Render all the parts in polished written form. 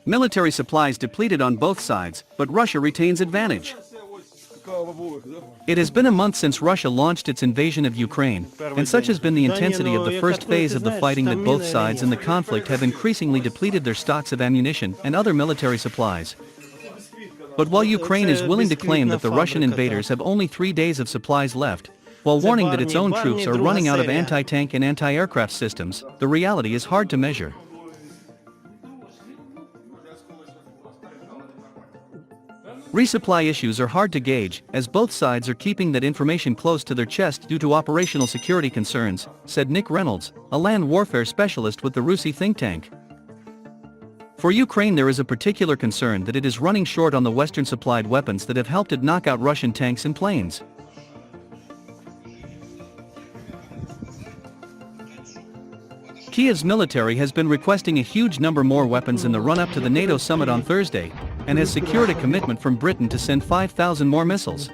Military supplies depleted on both sides, but Russia retains advantage. It has been a month since Russia launched its invasion of Ukraine, and such has been the intensity of the first phase of the fighting that both sides in the conflict have increasingly depleted their stocks of ammunition and other military supplies. But while Ukraine is willing to claim that the Russian invaders have only 3 days of supplies left, while warning that its own troops are running out of anti-tank and anti-aircraft systems, the reality is hard to measure. Resupply issues are hard to gauge, as both sides are keeping that information close to their chest due to operational security concerns, said Nick Reynolds, a land warfare specialist with the Rusi think tank. For Ukraine, there is a particular concern that it is running short on the Western-supplied weapons that have helped it knock out Russian tanks and planes. Kiev's military has been requesting a huge number more weapons in the run-up to the NATO summit on Thursday, and has secured a commitment from Britain to send 5,000 more missiles.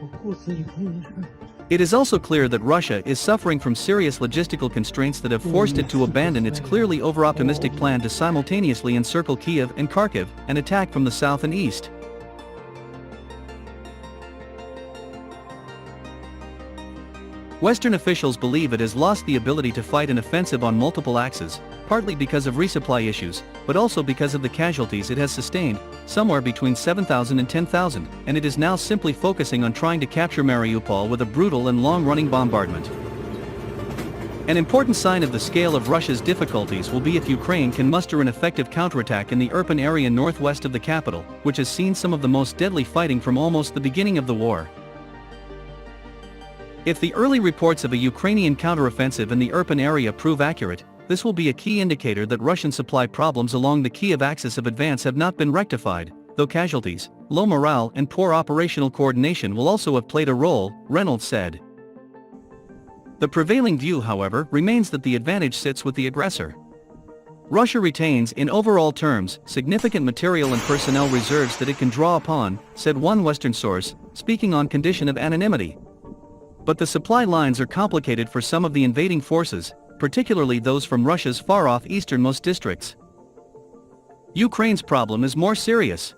It is also clear that Russia is suffering from serious logistical constraints that have forced it to abandon its clearly over-optimistic plan to simultaneously encircle Kiev and Kharkiv and attack from the south and east. Western officials believe it has lost the ability to fight an offensive on multiple axes, partly because of resupply issues, but also because of the casualties it has sustained, somewhere between 7,000 and 10,000, and it is now simply focusing on trying to capture Mariupol with a brutal and long-running bombardment. An important sign of the scale of Russia's difficulties will be if Ukraine can muster an effective counterattack in the Irpin area northwest of the capital, which has seen some of the most deadly fighting from almost the beginning of the war. If the early reports of a Ukrainian counteroffensive in the Irpin area prove accurate, this will be a key indicator that Russian supply problems along the Kiev axis of advance have not been rectified, though casualties, low morale and poor operational coordination will also have played a role, Reynolds said. The prevailing view, however, remains that the advantage sits with the aggressor. Russia retains, in overall terms, significant material and personnel reserves that it can draw upon, said one Western source, speaking on condition of anonymity. But the supply lines are complicated for some of the invading forces, particularly those from Russia's far-off easternmost districts. Ukraine's problem is more serious.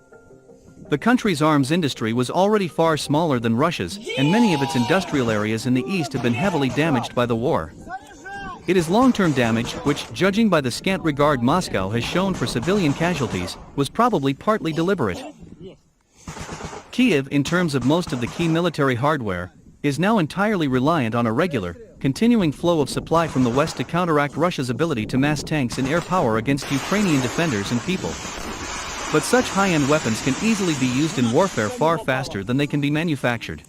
The country's arms industry was already far smaller than Russia's, and many of its industrial areas in the east have been heavily damaged by the war. It is long-term damage which, judging by the scant regard Moscow has shown for civilian casualties, was probably partly deliberate. Kiev, in terms of most of the key military hardware, is now entirely reliant on a regular, continuing flow of supply from the west to counteract Russia's ability to mass tanks and air power against Ukrainian defenders and people. But such high-end weapons can easily be used in warfare far faster than they can be manufactured.